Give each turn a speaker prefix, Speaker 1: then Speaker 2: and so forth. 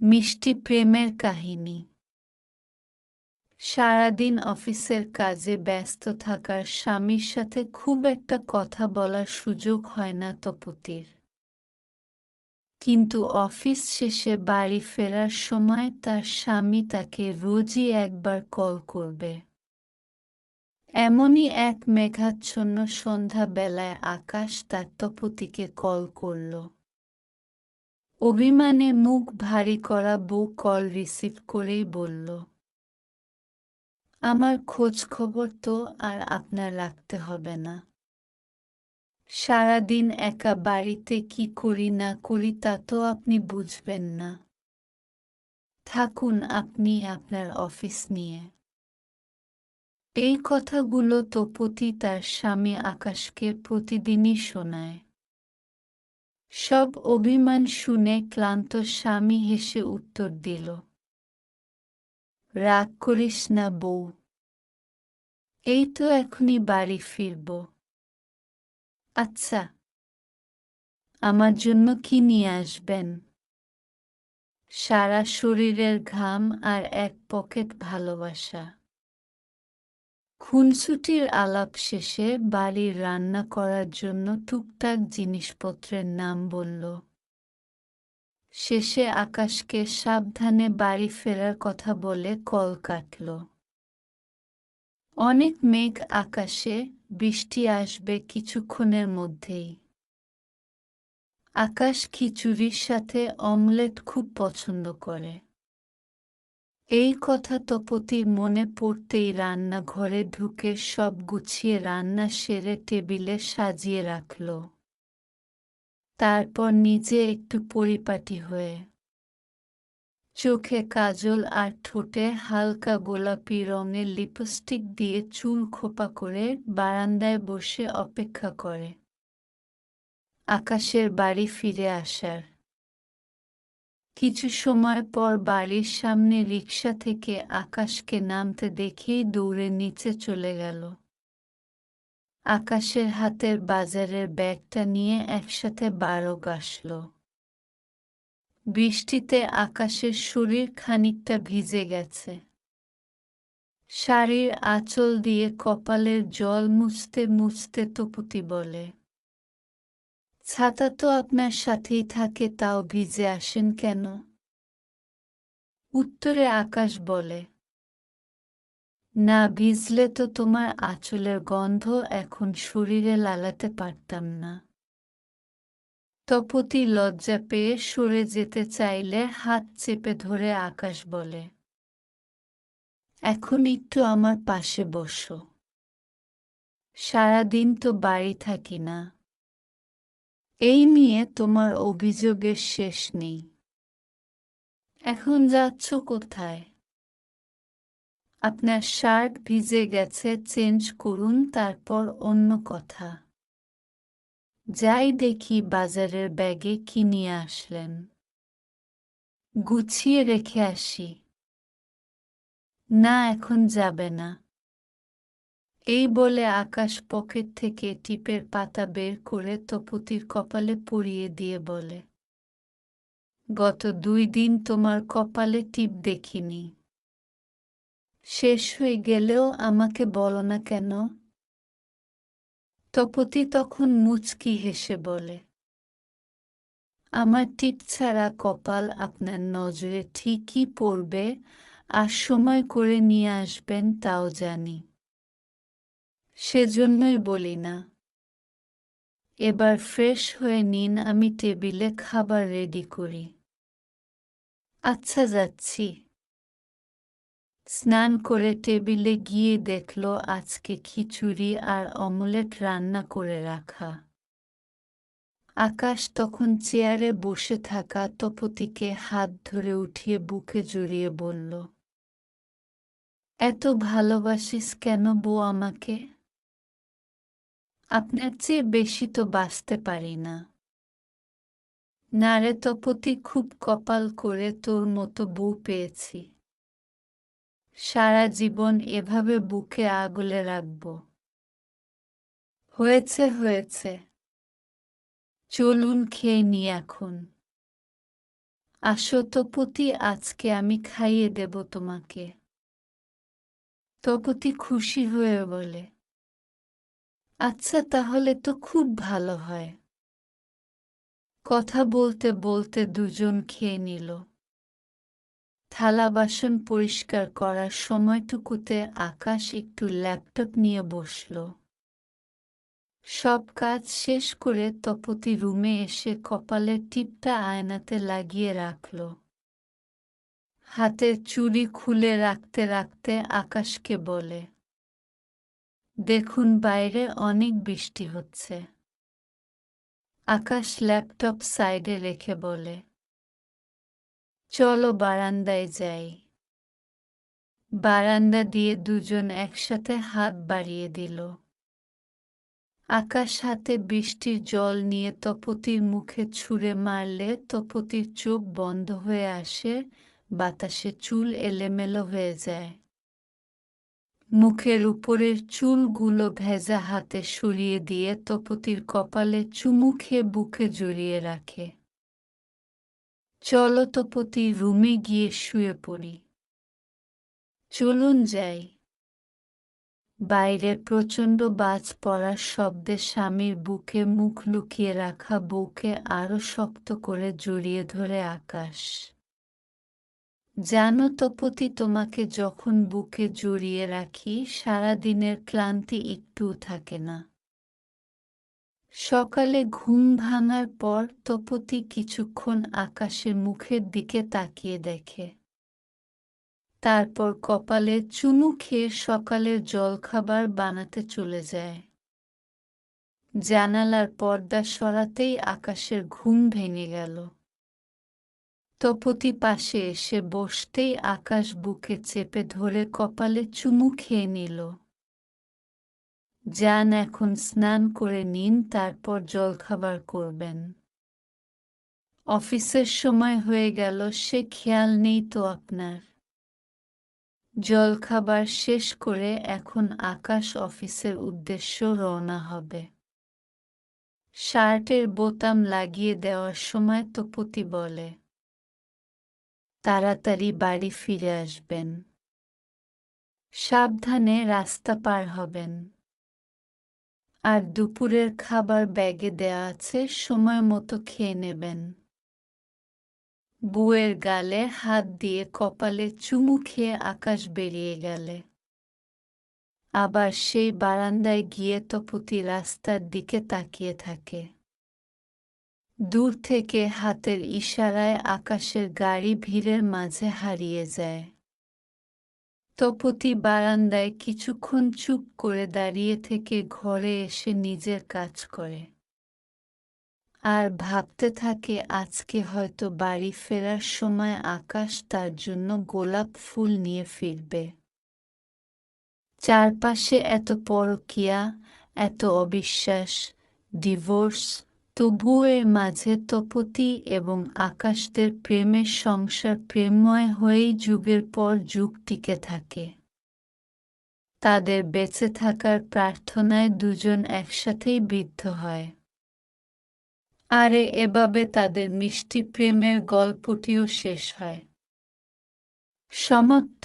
Speaker 1: মিষ্টি প্রেমের কাহিনী। সারাদিন অফিসের কাজে ব্যস্ত থাকার স্বামীর সাথে খুব একটা কথা বলার সুযোগ হয় না তপতির। কিন্তু অফিস শেষে বাড়ি ফেরার সময় তার স্বামী তাকে রোজই একবার কল করবে। এমনই এক মেঘাচ্ছন্ন সন্ধ্যাবেলায় আকাশ তার তপতিকে কল করল। অভিমানে মুখ ভারী করা বউ কল রিসিভ করেই বলল, আমার খোঁজ খবর তো আর আপনার রাখতে হবে না। সারাদিন একা বাড়িতে কি করি না করি তা তো আপনি বুঝবেন না। থাকুন আপনি আপনার অফিস নিয়ে। এই কথাগুলো তপতি তার স্বামী আকাশকে প্রতিদিনই শোনায়। সব অভিমান শুনে ক্লান্ত স্বামী হেসে উত্তর দিল, রাগ করিস না বউ, এই তো এখনই বাড়ি ফিরব। আচ্ছা, আমার জন্য কি নিয়ে আসবেন? সারা শরীরের ঘাম আর এক পকেট ভালোবাসা। খুনসুটির আলাপ শেষে বাড়ির রান্না করার জন্য টুকটাক জিনিসপত্রের নাম বলল। শেষে আকাশকে সাবধানে বাড়ি ফেরার কথা বলে কল কাটল। অনেক মেঘ আকাশে, বৃষ্টি আসবে কিছুক্ষণের মধ্যেই। আকাশ খিচুড়ির সাথে অমলেট খুব পছন্দ করে। এই কথা তপতির মনে পড়তেই রান্নাঘরে ঢুকে সব গুছিয়ে রান্না সেরে টেবিলে সাজিয়ে রাখল। তারপর নিজে একটু পরিপাটি হয়ে চোখে কাজল আর ঠোঁটে হালকা গোলাপি রঙের লিপস্টিক দিয়ে চুল খোপা করে বারান্দায় বসে অপেক্ষা করে আকাশের বাড়ি ফিরে আসার। কিছু সময় পর বাড়ির সামনে রিকশা থেকে আকাশকে নামতে দেখেই দৌড়ে নিচে চলে গেল। আকাশের হাতের বাজারের ব্যাগটা নিয়ে একসাথে বারক আসল। বৃষ্টিতে আকাশের শরীর খানিকটা ভিজে গেছে। শাড়ির আঁচল দিয়ে কপালের জল মুছতে মুছতে তপতি বলে, ছাতা তো আপনার সাথেই থাকে, তাও ভিজে আসেন কেন? উত্তরে আকাশ বলে, না ভিজলে তো তোমার আঁচলের গন্ধ এখন শরীরে লাগাতে পারতাম না। তপতি লজ্জা পেয়ে সরে যেতে চাইলে হাত চেপে ধরে আকাশ বলে, এখন একটু আমার পাশে বসো। সারাদিন তো বাড়ি থাকি না, এই নিয়ে তোমার অভিযোগের শেষ নেই। এখন যাচ্ছ কোথায়? আপনার শার্ট ভিজে গেছে, চেঞ্জ করুন, তারপর অন্য কথা। যাই দেখি বাজারের ব্যাগে কি নিয়ে আসলেন, গুছিয়ে রেখে আসি। না এখন যাবে না। এই বলে আকাশ পকেট থেকে টিপের পাতা বের করে তপতির কপালে পরিয়ে দিয়ে বলে, গত 2 দিন তোমার কপালে টিপ দেখিনি। শেষ হয়ে গেলেও আমাকে বলো না কেন? তপতি তখন মুচকি হেসে বলে, আমার টিপ ছাড়া কপাল আপনার নজরে ঠিকই পড়বে, আর সময় করে নিয়ে আসবেন তাও জানি। সেজন্যই বলি না। এবার ফ্রেশ হয়ে নিন, আমি টেবিলে খাবার রেডি করি। আচ্ছা যাচ্ছি। স্নান করে টেবিলে গিয়ে দেখল আজকে খিচুড়ি আর অমলেট রান্না করে রাখা। আকাশ তখন চেয়ারে বসে থাকা তপতিকে হাত ধরে উঠিয়ে বুকে জড়িয়ে বলল, এত ভালোবাসিস কেন বউ আমাকে? আপনার চেয়ে বেশি তো বাঁচতে পারি না। না রে তপতি, খুব কপাল করে তোর মতো বউ পেয়েছি। সারা জীবন এভাবে বুকে আগলে রাখব। হয়েছে হয়েছে, চলুন খেয়ে নি এখন। আসো তপতি, আজকে আমি খাইয়ে দেব তোমাকে। তপতি খুশি হয়ে বলে, আচ্ছা তাহলে তো খুব ভালো হয়। কথা বলতে বলতে দুজন খেয়ে নিল। থালা বাসন পরিষ্কার করার সময়টুকুতে আকাশ একটু ল্যাপটপ নিয়ে বসল। সব কাজ শেষ করে তপতি রুমে এসে কপালের টিপটা আয়নাতে লাগিয়ে রাখল। হাতের চুড়ি খুলে রাখতে রাখতে আকাশকে বলে, দেখুন বাইরে অনেক বৃষ্টি হচ্ছে। আকাশ ল্যাপটপ সাইডে রেখে বলে, চলো বারান্দায় যাই। বারান্দা দিয়ে দুজন একসাথে হাত বাড়িয়ে দিল। আকাশ হাতে বৃষ্টির জল নিয়ে তপতির মুখে ছুঁড়ে মারলে তপতির চোখ বন্ধ হয়ে আসে, বাতাসে চুল এলোমেলো হয়ে যায়। মুখের উপরের চুলগুলো ভেজা হাতে সরিয়ে দিয়ে তপতির কপালে চুমু খেয়ে বুকে জড়িয়ে রাখে। চলো তপতি, রুমে গিয়ে শুয়ে পড়ি। চলুন যাই। বাইরে প্রচণ্ড বাজ পড়ার শব্দে স্বামীর বুকে মুখ লুকিয়ে রাখা বউকে আরো শক্ত করে জড়িয়ে ধরে আকাশ। জানো তপতি, তোমাকে যখন বুকে জড়িয়ে রাখি সারাদিনের ক্লান্তি একটুও থাকে না। সকালে ঘুম ভাঙার পর তপতি কিছুক্ষণ আকাশের মুখের দিকে তাকিয়ে দেখে। তারপর কপালে চুমু খেয়ে সকালের জলখাবার বানাতে চলে যায়। জানালার পর্দা সরাতেই আকাশের ঘুম ভেঙে গেল। তপতি পাশে এসে বসতেই আকাশ বুকে চেপে ধরে কপালে চুমু খেয়ে নিল। যান, এখন স্নান করে নিন, তারপর জলখাবার করবেন। অফিসের সময় হয়ে গেল, সে খেয়াল নেই তো আপনার। জলখাবার শেষ করে এখন আকাশ অফিসের উদ্দেশ্য রওনা হবে। শার্টের বোতাম লাগিয়ে দেওয়ার সময় তপতি বলে, তাড়াতাড়ি বাড়ি ফিরে আসবেন। সাবধানে রাস্তা পার হবেন। আর দুপুরের খাবার ব্যাগে দেয়া আছে, সময় মতো খেয়ে নেবেন। বউয়ের গালে হাত দিয়ে কপালে চুমু খেয়ে আকাশ বেরিয়ে গেলে। আবার সেই বারান্দায় গিয়ে তপতি রাস্তার দিকে তাকিয়ে থাকে। দূর থেকে হাতের ইশারায় আকাশের গাড়ি ভিড়ের মাঝে হারিয়ে যায়। তপতি বারান্দায় কিছুক্ষণ চুপ করে দাঁড়িয়ে থেকে ঘরে এসে নিজের কাজ করে। আর ভাবতে থাকে আজকে হয়তো বাড়ি ফেরার সময় আকাশ তার জন্য গোলাপ ফুল নিয়ে ফিরবে। চারপাশে এত পরকীয়া, এত অবিশ্বাস, ডিভোর্স, তবুও এর মাঝে তপতি এবং আকাশদের প্রেমের সংসার প্রেমময় হয়েই যুগের পর যুগ টিকে থাকে। তাদের বেঁচে থাকার প্রার্থনায় দুজন একসাথেই বৃদ্ধ হয়। আরে এভাবে তাদের মিষ্টি প্রেমের গল্পটিও শেষ হয়। সমাপ্ত।